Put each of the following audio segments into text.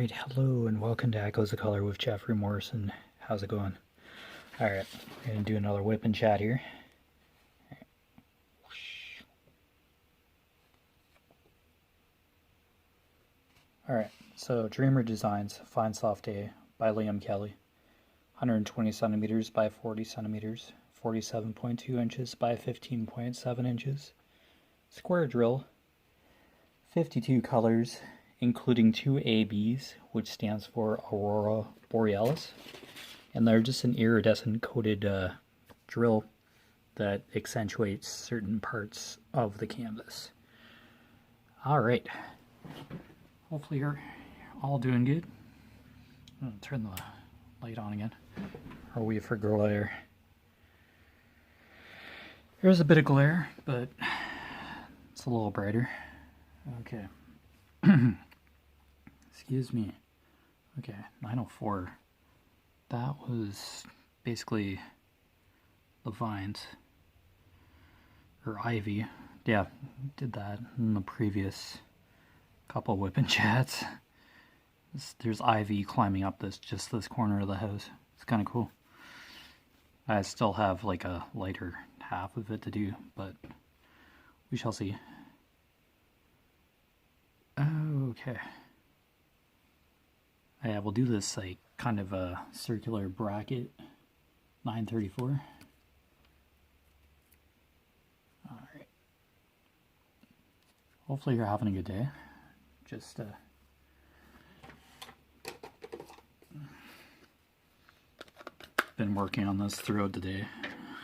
Alright, hello and welcome to Echoes of Color with Jefferey Morrison. How's it going? Alright, we're going to do another WIP and chat here. Alright, so Dreamer Designs, Fine Soft Day by Liam Kelly. 120 centimeters by 40 centimeters, 47.2 inches by 15.7 inches. Square drill, 52 colors, including 2 ABs, which stands for Aurora Borealis. And they're just an iridescent coated drill that accentuates certain parts of the canvas. Alright, hopefully you're all doing good. I'm going to turn the light on again. Or wait for glare. There's a bit of glare, but it's a little brighter. Okay. Excuse me. Okay, 904. That was basically the vines. Or ivy. Yeah, did that in the previous couple WIP and chats. There's ivy climbing up this corner of the house. It's kind of cool. I still have like a lighter half of it to do, but we shall see. Okay. Yeah, we'll do this like kind of a circular bracket. 934. Alright. Hopefully you're having a good day. Just been working on this throughout the day.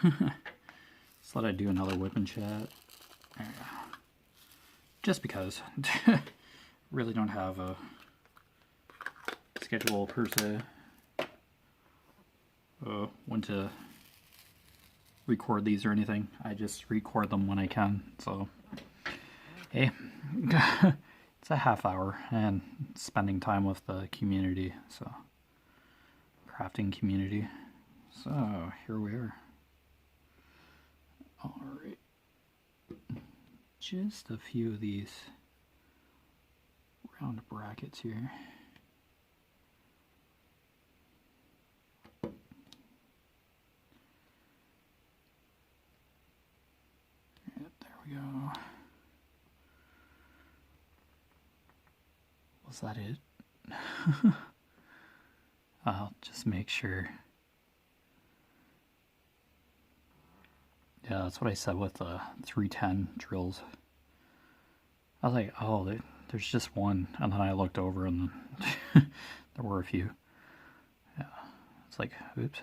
Just thought I'd do another WIP and chat. Just because. Really don't have a schedule per se. When to record these or anything. I just record them when I can. So, hey, it's a half hour and spending time with the community. So, crafting community. So, here we are. Alright. Just a few of these round brackets here. Right, there we go. Was that it? I'll just make sure. Yeah, that's what I said with the 310 drills. I was like, oh, there's just one. And then I looked over and then there were a few. Yeah, it's like, oops.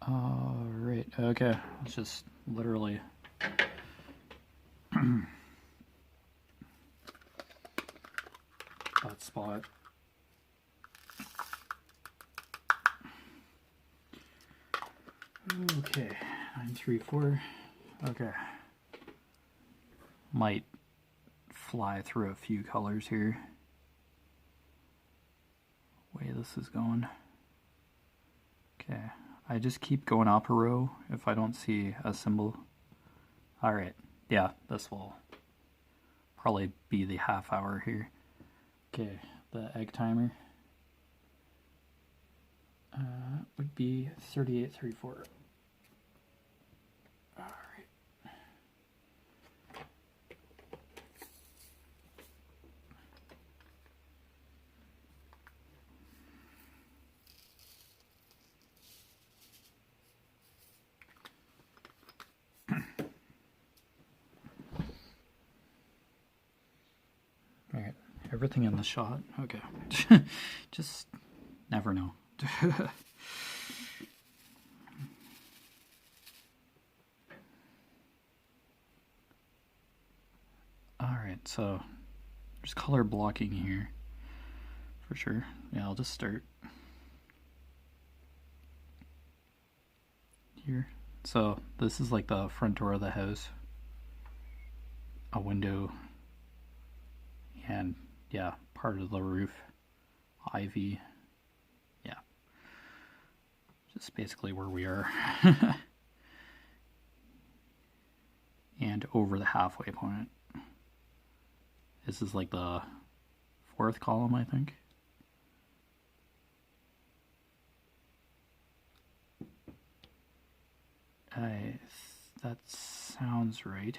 Alright, okay. Let's just literally... that spot. Okay, 934. Okay. Might fly through a few colors here. Way this is going. Okay, I just keep going up a row if I don't see a symbol. Alright, yeah, this will probably be the half hour here. Okay, the egg timer would be 3834. Alright, everything in the shot. Okay. Just never know. Alright, so there's color blocking here for sure. Yeah, I'll just start here. So this is like the front door of the house, a window, and yeah, part of the roof, ivy, yeah, just basically where we are. And over the halfway point. This is like the fourth column, I think. That sounds right.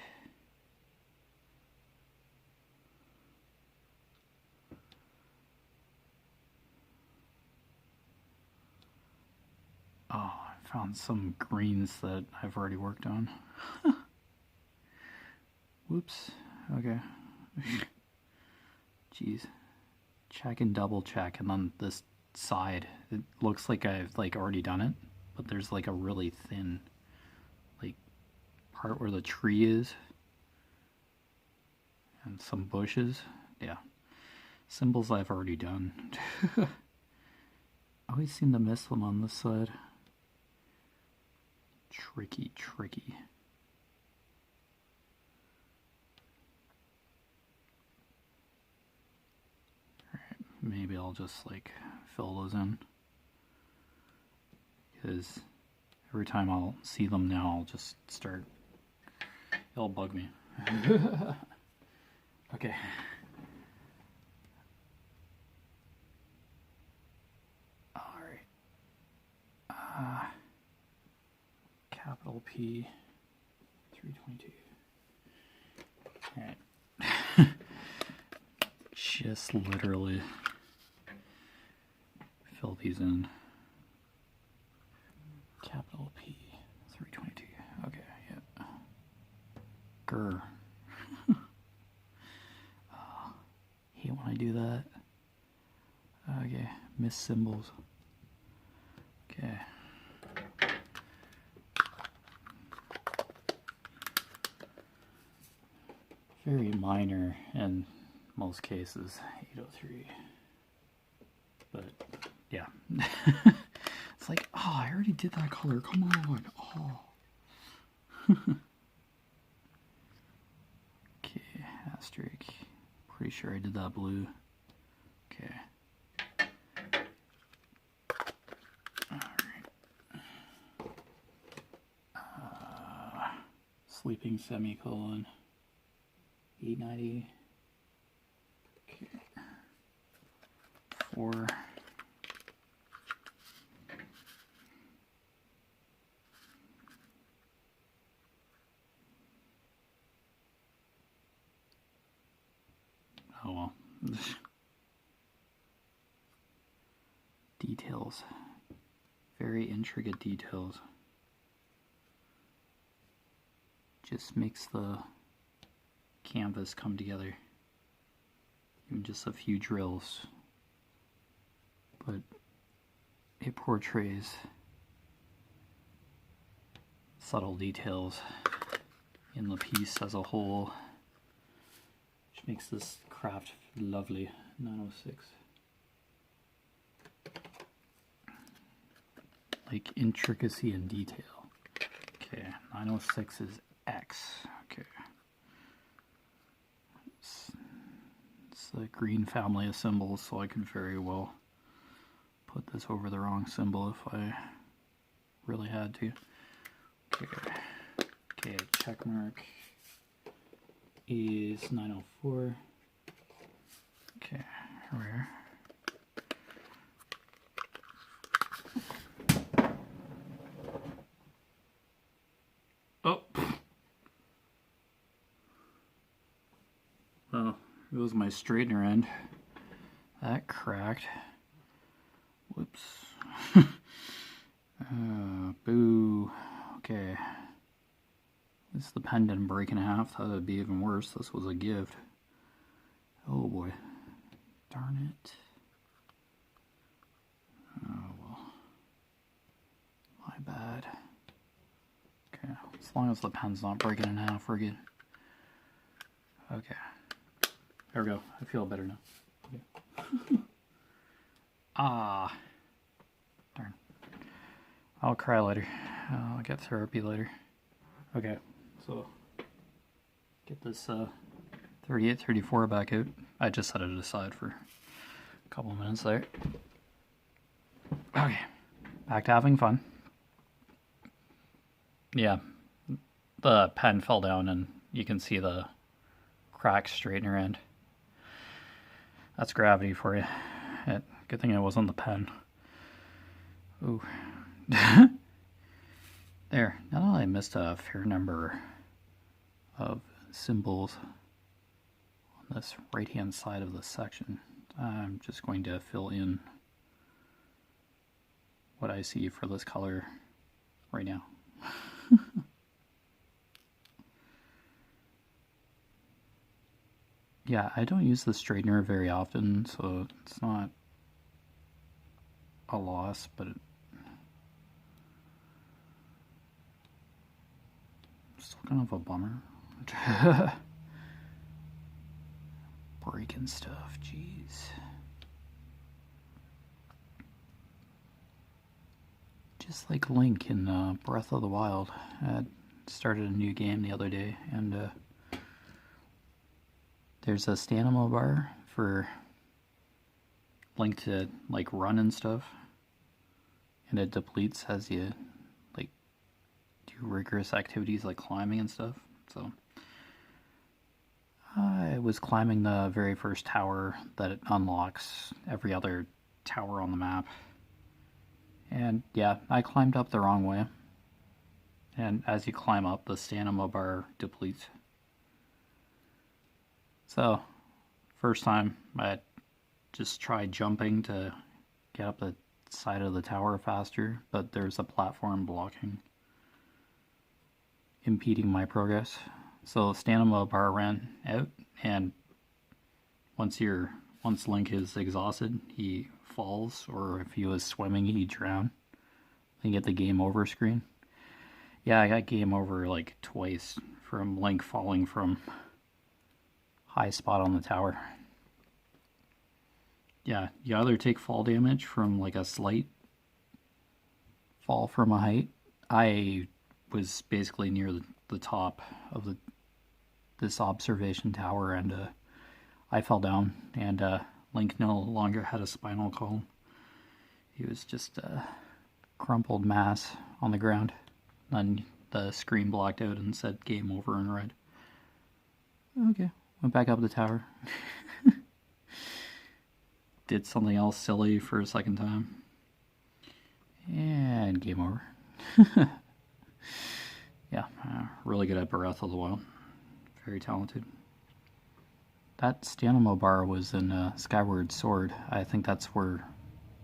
Oh, I found some greens that I've already worked on. Whoops. Okay. Jeez. Check and double check, and on this side, it looks like I've like already done it, but there's like a really thin like part where the tree is and some bushes. Yeah. Symbols I've already done. I always seem to miss them on this side. Tricky, tricky. Alright, maybe I'll just like fill those in. Because every time I'll see them now, I'll just start. It'll bug me. Okay. Alright. Capital P 322. Alright. Just literally fill these in. Capital P 322. Okay, yeah. Grr. Hate when I do that. Okay, miss symbols. Okay. Very minor in most cases, 803. But, yeah. It's like, oh, I already did that color, come on. Oh. Okay, asterisk. Pretty sure I did that blue. Okay. Alright. Sleeping semicolon. 890. Okay. 4. Oh well. Details. Very intricate details. Just makes the canvas come together. Even just a few drills. But it portrays subtle details in the piece as a whole, which makes this craft lovely. 906. Like intricacy and detail. Okay, 906 is X. Okay. It's a green family of symbols, so I could very well put this over the wrong symbol if I really had to. Okay, okay, check mark is 904. Okay, here. Oh! Well, it was my straightener end. That cracked. Whoops. Boo. Okay. At least the pen didn't break in half. That would be even worse. This was a gift. Oh boy. Darn it. Oh well. My bad. Okay. As long as the pen's not breaking in half, we're good. Okay. There we go. I feel better now. Okay. Ah. Darn. I'll cry later. I'll get therapy later. Okay, so get this 3834 back out. I just set it aside for a couple of minutes there. Okay, back to having fun. Yeah, the pen fell down and you can see the cracked straightener end. That's gravity for you. Good thing it wasn't the pen. Ooh. There. Now that I missed a fair number of symbols on this right-hand side of the section, I'm just going to fill in what I see for this color right now. Yeah, I don't use the straightener very often, so it's not a loss, but it's still kind of a bummer. Breaking stuff, jeez. Just like Link in Breath of the Wild. I started a new game the other day, and there's a stamina bar for Link to like run and stuff, and it depletes as you like do rigorous activities like climbing and stuff. So I was climbing the very first tower that it unlocks every other tower on the map, and yeah, I climbed up the wrong way, and as you climb up, the stamina bar depletes. So, first time I just tried jumping to get up the side of the tower faster, but there's a platform blocking, impeding my progress. So the stamina bar ran out, and once Link is exhausted, he falls, or if he was swimming, he'd drown. Then you get the game over screen. Yeah, I got game over like twice from Link falling from high spot on the tower. Yeah, you either take fall damage from like a slight fall from a height. I was basically near the top of this observation tower, and I fell down, and Link no longer had a spinal column. He was just a crumpled mass on the ground. Then the screen blocked out and said game over in red. Okay. Went back up the tower. Did something else silly for a second time. And game over. Yeah, really good at Breath of the Wild. Very talented. That stamina bar was in Skyward Sword. I think that's where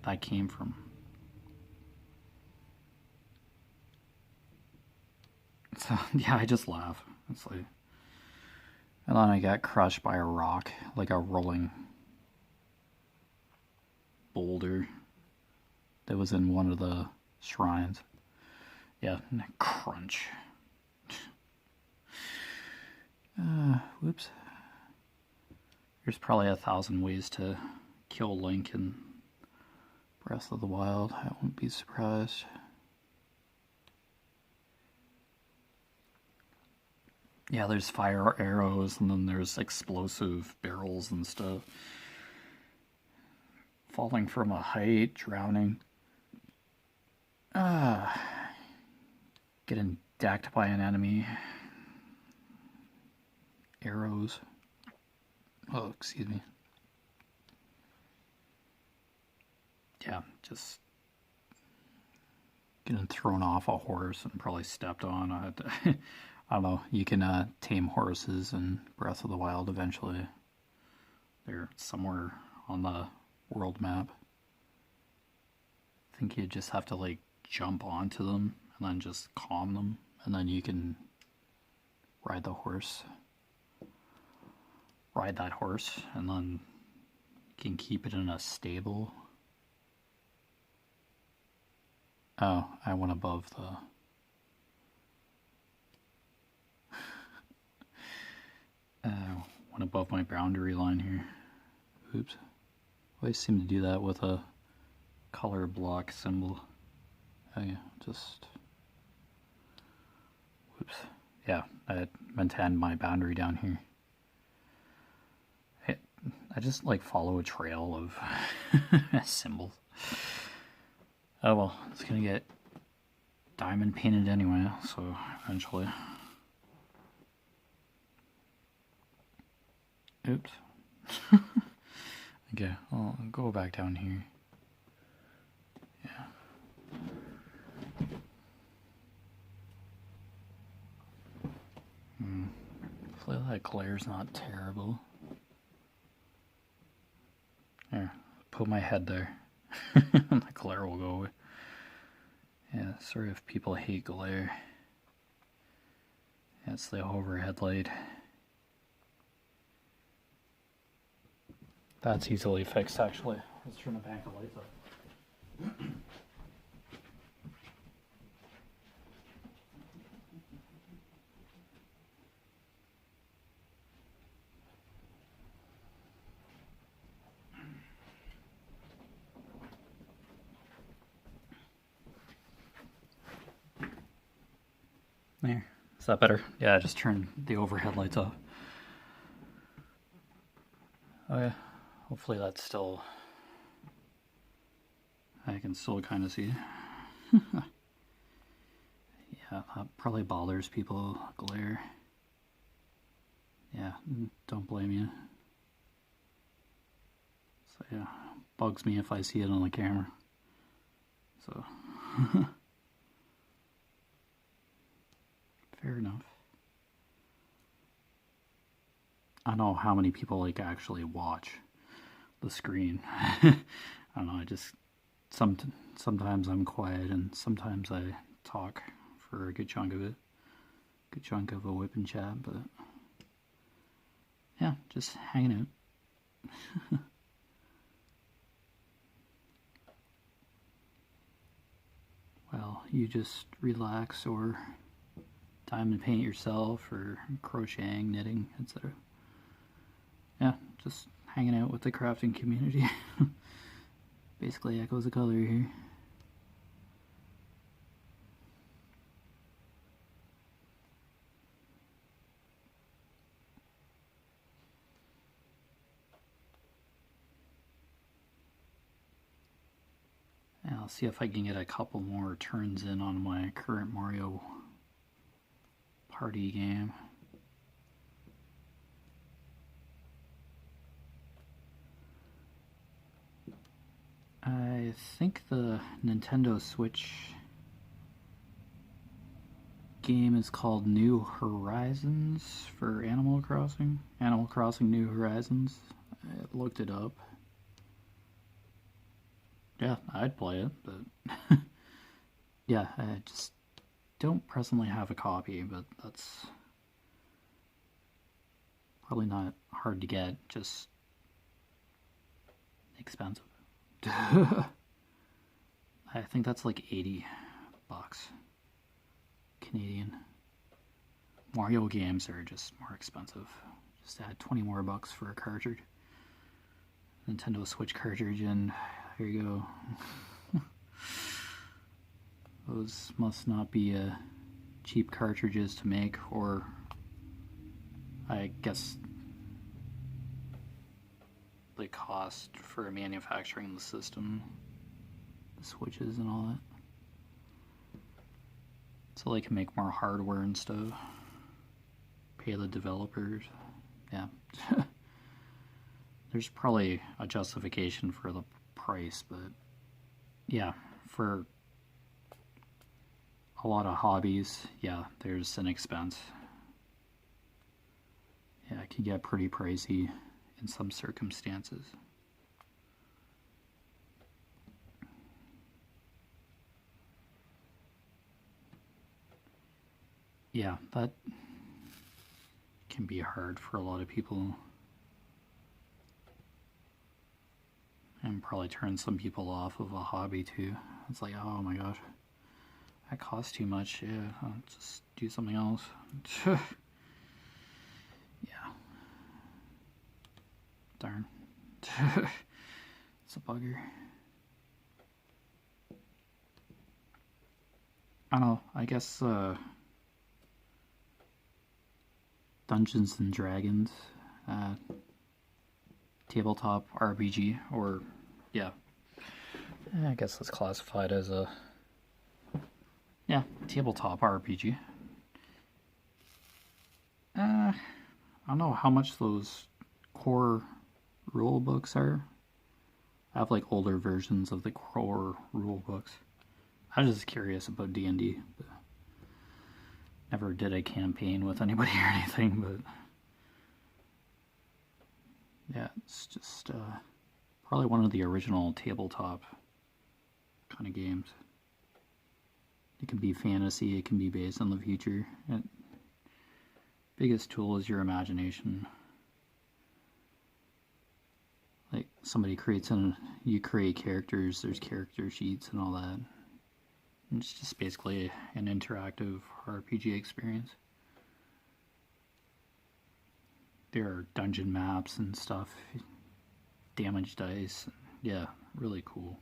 that came from. So, yeah, I just laugh. It's like... And then I got crushed by a rock, like a rolling boulder that was in one of the shrines. Yeah, crunch. Whoops. There's probably 1,000 ways to kill Link in Breath of the Wild. I wouldn't be surprised. Yeah, there's fire arrows, and then there's explosive barrels and stuff. Falling from a height, drowning. Getting decked by an enemy. Arrows. Oh, excuse me. Yeah, just getting thrown off a horse and probably stepped on. I don't know, you can tame horses in Breath of the Wild eventually. They're somewhere on the world map. I think you just have to like jump onto them and then just calm them, and then you can ride the horse. Ride that horse, and then you can keep it in a stable. Oh, I went above the... went above my boundary line here. Oops. I always seem to do that with a color block symbol. Oh yeah, just... Whoops. Yeah, I meant to end my boundary down here. I just like follow a trail of symbols. Oh well, it's gonna get diamond painted anyway, so eventually. Oops. I Okay, I'll go back down here. Yeah. Hopefully that glare's not terrible. There, put my head there. The glare will go away. Yeah, sorry if people hate glare. Yeah, it's the overhead light. That's easily fixed, actually. Let's turn the bank of lights up. There. Is that better? Yeah, I just turned the overhead lights off. Oh yeah. Hopefully that's still... I can still kind of see. Yeah, that probably bothers people. Glare. Yeah, don't blame you. So yeah, bugs me if I see it on the camera. So... Fair enough. I don't know how many people like actually watch the screen. I don't know, I just sometimes I'm quiet and sometimes I talk for a good chunk of it. Good chunk of a WIP and chat, but yeah, just hanging out. Well, you just relax or time to paint yourself or crocheting, knitting, etc. Yeah, just hanging out with the crafting community. Basically echoes the color here. And I'll see if I can get a couple more turns in on my current Mario Party game. I think the Nintendo Switch game is called New Horizons for Animal Crossing. Animal Crossing New Horizons. I looked it up. Yeah, I'd play it, but yeah, I just don't presently have a copy, but that's probably not hard to get, just expensive. I think that's like 80 bucks Canadian. Mario games are just more expensive. Just add 20 more bucks for a cartridge. Nintendo Switch cartridge, and here you go. Those must not be cheap cartridges to make, or I guess the cost for manufacturing the system, the switches and all that. So they can make more hardware and stuff. Pay the developers. Yeah. There's probably a justification for the price, but yeah, for a lot of hobbies, yeah, there's an expense. Yeah, it can get pretty pricey in some circumstances. Yeah, that can be hard for a lot of people. And probably turn some people off of a hobby too. It's like, oh my gosh, that costs too much. Yeah, I'll just do something else. Yeah. Darn. It's a bugger. I don't know, I guess Dungeons and Dragons, tabletop RPG, or yeah, I guess it's classified as a tabletop RPG. I don't know how much those core rule books are. I have like older versions of the core rule books. I was just curious about D&D, but never did a campaign with anybody or anything, but yeah, it's just probably one of the original tabletop kind of games. It can be fantasy, it can be based on the future. Biggest tool is your imagination. Like somebody you create characters, there's character sheets and all that. And it's just basically an interactive RPG experience. There are dungeon maps and stuff, damage dice. Yeah, really cool.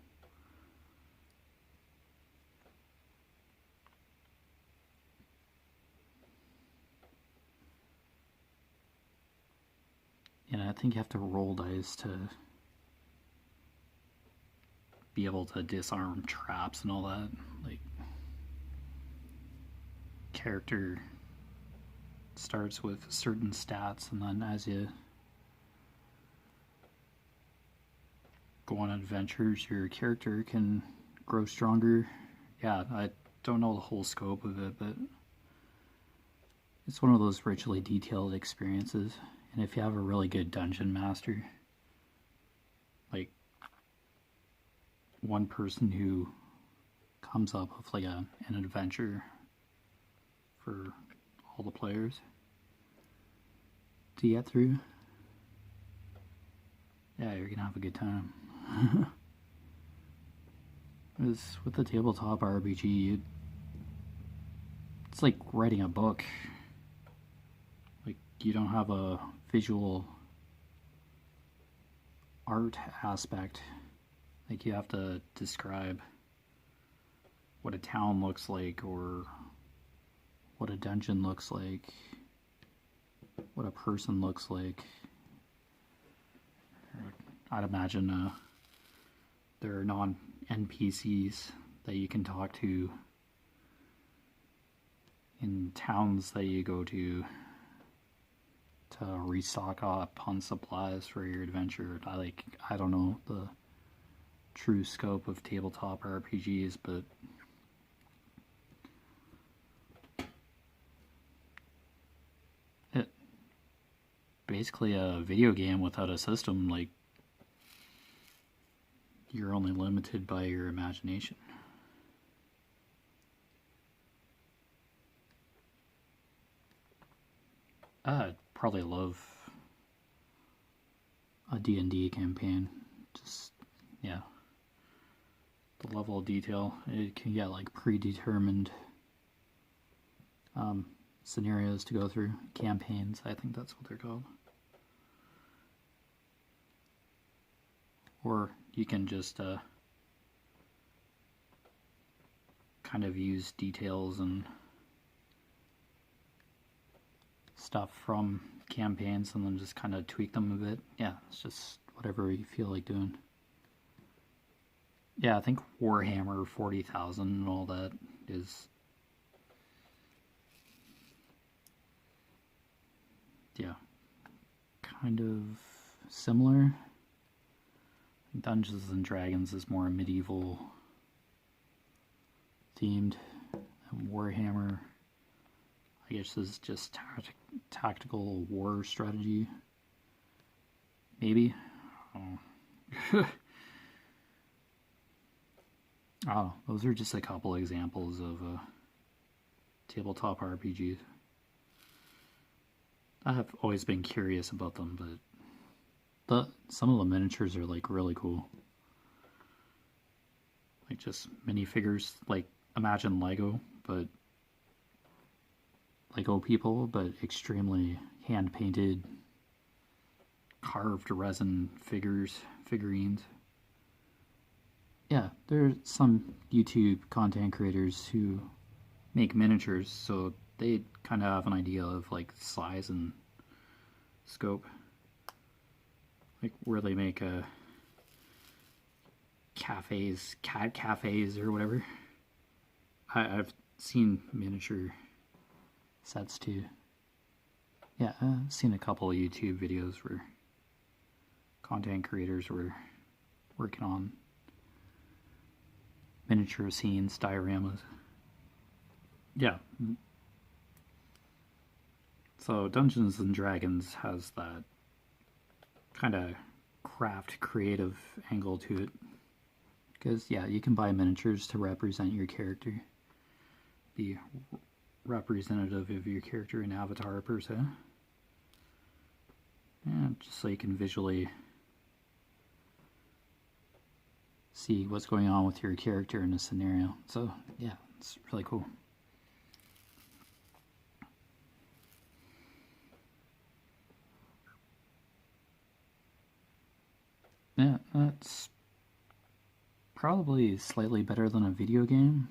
And I think you have to roll dice to be able to disarm traps and all that. Like, character starts with certain stats, and then as you go on adventures, your character can grow stronger. Yeah, I don't know the whole scope of it, but it's one of those richly detailed experiences. And if you have a really good dungeon master, like one person who comes up with like an adventure for all the players to get through, yeah, you're gonna have a good time. Because with the tabletop RPG, it's like writing a book. Like, you don't have a visual art aspect. Like, you have to describe what a town looks like, or what a dungeon looks like, what a person looks like. I'd imagine there are non-NPCs that you can talk to in towns that you go to restock up on supplies for your adventure. I don't know the true scope of tabletop RPGs, but it basically a video game without a system. Like, you're only limited by your imagination. I'd probably love a D&D campaign. Just, yeah. The level of detail. It can get like predetermined scenarios to go through. Campaigns, I think that's what they're called. Or you can just kind of use details and stuff from campaigns and then just kind of tweak them a bit. Yeah, it's just whatever you feel like doing. Yeah, I think Warhammer 40,000 and all that is, yeah, kind of similar. Dungeons and Dragons is more medieval themed, and Warhammer, I guess, is just tactical war strategy. Maybe. Oh, those are just a couple examples of tabletop RPGs. I have always been curious about them, but some of the miniatures are like really cool. Like just minifigures, like imagine Lego people, but extremely hand painted, carved resin figurines. Yeah, there's some YouTube content creators who make miniatures, so they kind of have an idea of like size and scope. Like where they make cat cafes or whatever. I've seen miniature sets too. Yeah, I've seen a couple of YouTube videos where content creators were working on miniature scenes, dioramas. Yeah. So Dungeons and Dragons has that kind of craft creative angle to it. Because, yeah, you can buy miniatures to represent your character. Be representative of your character in avatar per se. And just so you can visually see what's going on with your character in a scenario. So, yeah, it's really cool. Yeah, that's probably slightly better than a video game.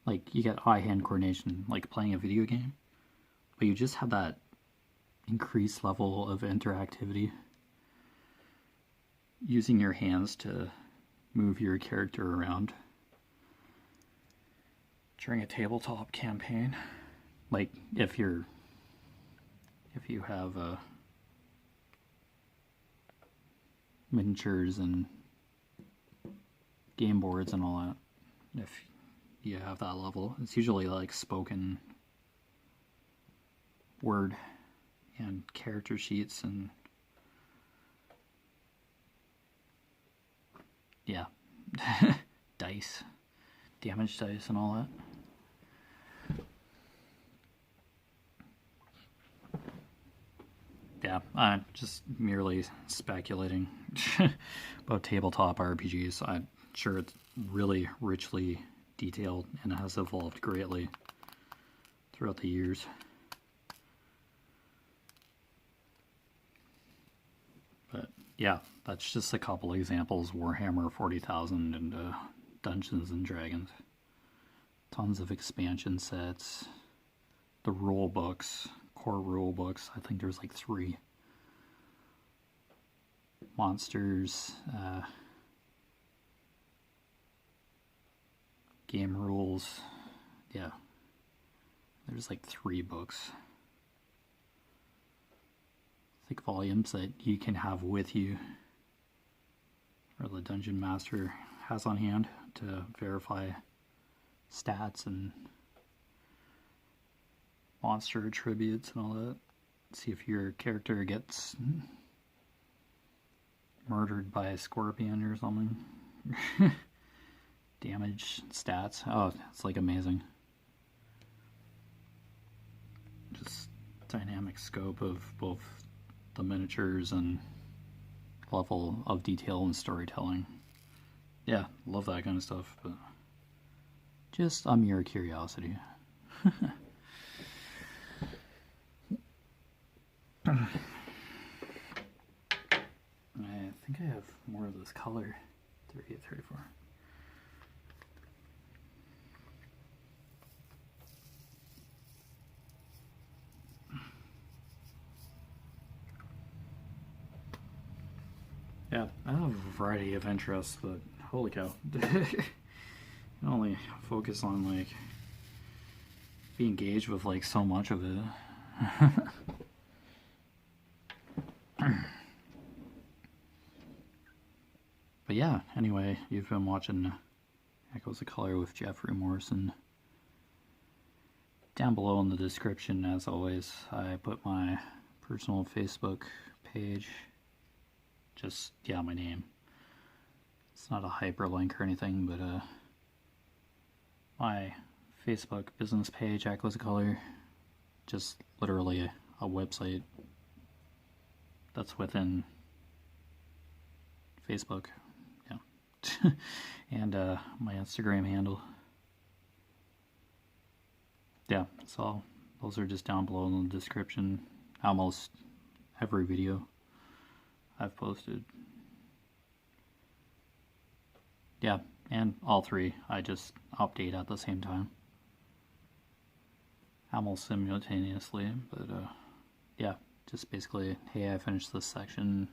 Like, you get eye-hand coordination, like playing a video game, but you just have that increased level of interactivity. Using your hands to move your character around during a tabletop campaign. Like, if you have miniatures and game boards and all that, if you have that level, it's usually like spoken word and character sheets and yeah, dice, damage dice and all that. Yeah, I'm just merely speculating about tabletop RPGs. I'm sure it's really richly detailed and has evolved greatly throughout the years. But yeah, that's just a couple examples. Warhammer 40,000 and Dungeons and Dragons. Tons of expansion sets. The rule books. Core rule books. I think there's like 3. Monsters. Game rules. Yeah. There's like 3 books. Like volumes that you can have with you, or the dungeon master has on hand to verify stats and monster attributes and all that. See if your character gets murdered by a scorpion or something. Damage stats. Oh, it's like amazing. Just dynamic scope of both the miniatures and level of detail and storytelling. Yeah, love that kind of stuff, but just a mere curiosity. I think I have more of this color. 38, 34. Yeah, I have a variety of interests, but holy cow. I only focus on like be engaged with like so much of it. But yeah, anyway, you've been watching Echoes of Color with Jeffery Morrison. Down below in the description, as always, I put my personal Facebook page. Just, yeah, my name. It's not a hyperlink or anything, but my Facebook business page, Echoes of Color, just literally a website that's within Facebook. Yeah. And my Instagram handle. Yeah, so those are just down below in the description. Almost every video I've posted. Yeah, and all 3 I just update at the same time. Almost simultaneously, but yeah, just basically, hey, I finished this section.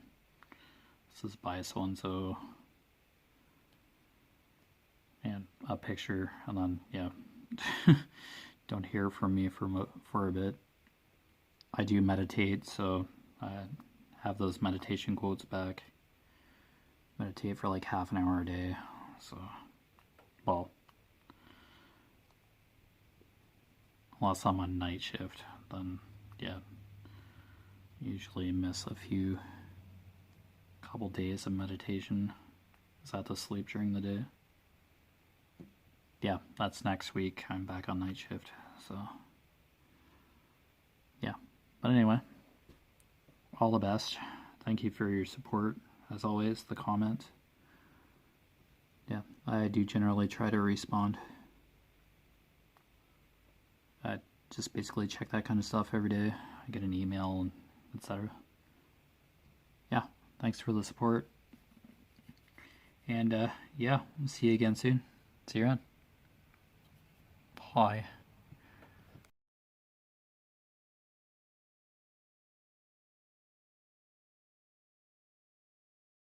This is by so and so. And a picture, and then, yeah. Don't hear from me for a bit. I do meditate, so I have those meditation quotes back. meditate for like half an hour a day. So, well, unless I'm on night shift, then yeah, usually miss a couple days of meditation. Is that to sleep during the day? Yeah, that's next week. I'm back on night shift, so yeah. But anyway, all the best. Thank you for your support, as always, the comment. Yeah, I do generally try to respond. I just basically check that kind of stuff every day. I get an email and etc. Yeah, thanks for the support. And yeah, see you again soon. See you around. Bye.